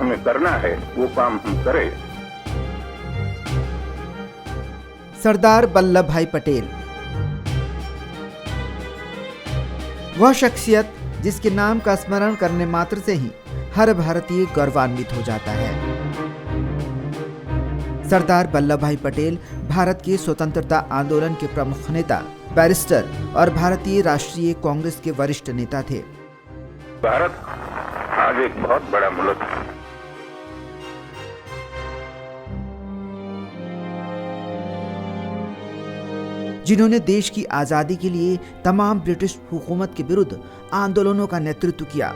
हमें करना है वो काम हम करें। सरदार वल्लभ भाई पटेल, वह शख्सियत जिसके नाम का स्मरण करने मात्र से ही हर भारतीय गौरवान्वित हो जाता है। सरदार वल्लभ भाई पटेल भारत के स्वतंत्रता आंदोलन के प्रमुख नेता, बैरिस्टर और भारतीय राष्ट्रीय कांग्रेस के वरिष्ठ नेता थे। भारत आज एक बहुत बड़ा मुल्क है। जिन्होंने देश की आजादी के लिए तमाम ब्रिटिश हुकूमत के विरुद्ध आंदोलनों का नेतृत्व किया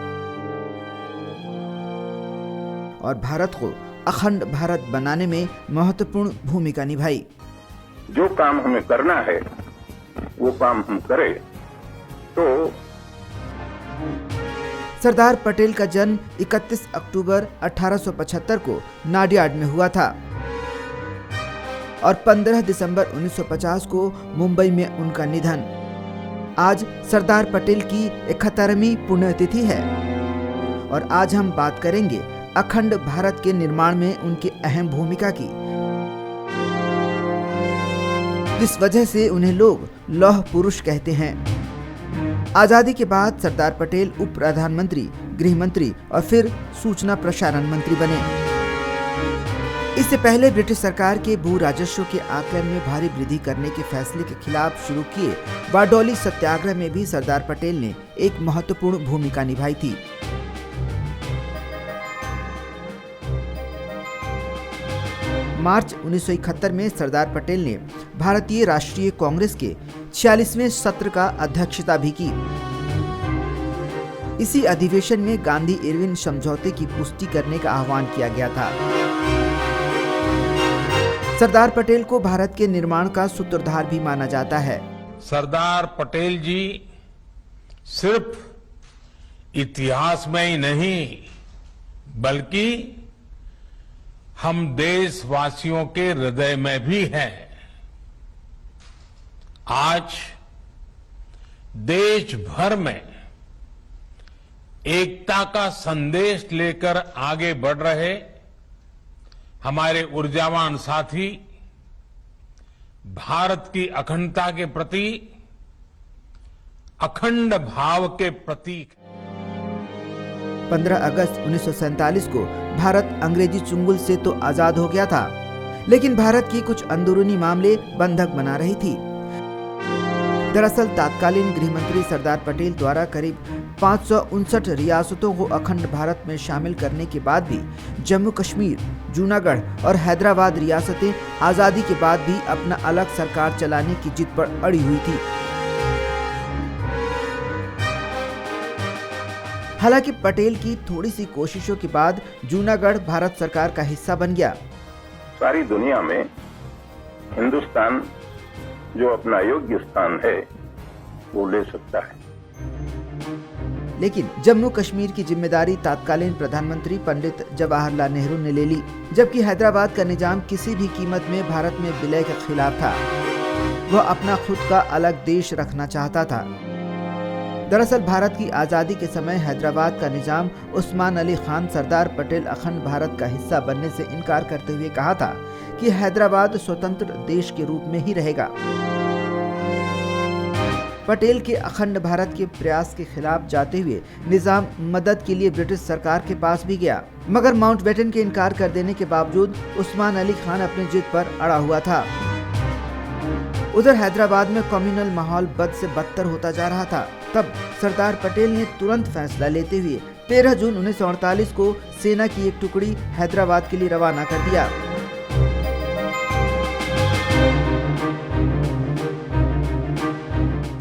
और भारत को अखंड भारत बनाने में महत्वपूर्ण भूमिका निभाई। जो काम हमें करना है वो काम हम करें। तो सरदार पटेल का जन्म 31 अक्टूबर 1875 को नाडियाड में हुआ था और 15 दिसंबर 1950 को मुंबई में उनका निधन। आज सरदार पटेल की 71वीं पुण्यतिथि है और आज हम बात करेंगे अखंड भारत के निर्माण में उनकी अहम भूमिका की, जिस वजह से उन्हें लोग लौह पुरुष कहते हैं। आजादी के बाद सरदार पटेल उप प्रधानमंत्री, गृह मंत्री और फिर सूचना प्रसारण मंत्री बने। इससे पहले ब्रिटिश सरकार के भू राजस्व के आकलन में भारी वृद्धि करने के फैसले के खिलाफ शुरू किए बारडोली सत्याग्रह में भी सरदार पटेल ने एक महत्वपूर्ण भूमिका निभाई थी। मार्च 1971 में सरदार पटेल ने भारतीय राष्ट्रीय कांग्रेस के 46वें सत्र का अध्यक्षता भी की। इसी अधिवेशन में गांधी इरविन समझौते की पुष्टि करने का आह्वान किया गया था। सरदार पटेल को भारत के निर्माण का सूत्रधार भी माना जाता है। सरदार पटेल जी सिर्फ इतिहास में ही नहीं बल्कि हम देशवासियों के हृदय में भी हैं। आज देश भर में एकता का संदेश लेकर आगे बढ़ रहे हमारे ऊर्जावान साथी भारत की अखंडता के प्रति अखंड भाव के प्रतीक। 15 अगस्त 1947 को भारत अंग्रेजी चुंगल से तो आजाद हो गया था, लेकिन भारत की कुछ अंदरूनी मामले बंधक बना रही थी। दरअसल तत्कालीन गृह मंत्री सरदार पटेल द्वारा करीब 559 रियासतों को अखंड भारत में शामिल करने के बाद भी जम्मू कश्मीर, जूनागढ़ और हैदराबाद रियासतें आजादी के बाद भी अपना अलग सरकार चलाने की जिद पर अड़ी हुई थी। हालांकि पटेल की थोड़ी सी कोशिशों के बाद जूनागढ़ भारत सरकार का हिस्सा बन गया। सारी दुनिया में हिंदुस्तान जो अपना योग्य स्थान है वो ले सकता है। लेकिन जम्मू कश्मीर की जिम्मेदारी तत्कालीन प्रधानमंत्री पंडित जवाहरलाल नेहरू ने ले ली, जबकि हैदराबाद का निजाम किसी भी कीमत में भारत में विलय के खिलाफ था। वह अपना खुद का अलग देश रखना चाहता था। दरअसल भारत की आजादी के समय हैदराबाद का निजाम उस्मान अली खान सरदार पटेल अखंड भारत का हिस्सा बनने से इनकार करते हुए कहा था कि हैदराबाद स्वतंत्र देश के रूप में ही रहेगा। पटेल के अखंड भारत के प्रयास के खिलाफ जाते हुए निजाम मदद के लिए ब्रिटिश सरकार के पास भी गया, मगर माउंटबेटन के इनकार कर देने के बावजूद उस्मान अली खान अपनी जिद पर अड़ा हुआ था। उधर हैदराबाद में कम्युनल माहौल बद से बदतर होता जा रहा था। तब सरदार पटेल ने तुरंत फैसला लेते हुए 13 जून 1948 को सेना की एक टुकड़ी हैदराबाद के लिए रवाना कर दिया।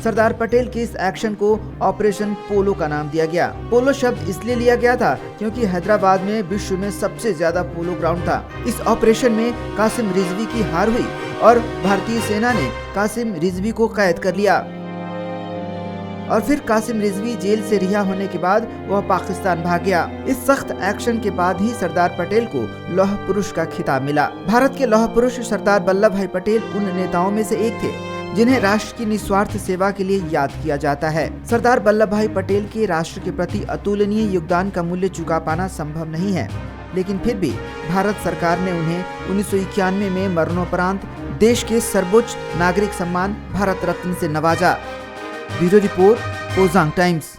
सरदार पटेल के इस एक्शन को ऑपरेशन पोलो का नाम दिया गया। पोलो शब्द इसलिए लिया गया था क्योंकि हैदराबाद में विश्व में सबसे ज्यादा पोलो ग्राउंड था। इस ऑपरेशन में कासिम रिजवी की हार हुई और भारतीय सेना ने कासिम रिजवी को कैद कर लिया और फिर कासिम रिजवी जेल से रिहा होने के बाद वह पाकिस्तान भाग गया। इस सख्त एक्शन के बाद ही सरदार पटेल को लौह पुरुष का खिताब मिला। भारत के लौह पुरुष सरदार वल्लभ भाई पटेल उन नेताओं में से एक थे जिन्हें राष्ट्र की निस्वार्थ सेवा के लिए याद किया जाता है। सरदार वल्लभ भाई पटेल के राष्ट्र के प्रति अतुलनीय योगदान का मूल्य चुका पाना संभव नहीं है। लेकिन फिर भी भारत सरकार ने उन्हें 1991 में मरणोपरांत देश के सर्वोच्च नागरिक सम्मान भारत रत्न से नवाजा। Bureau report, Ojang times.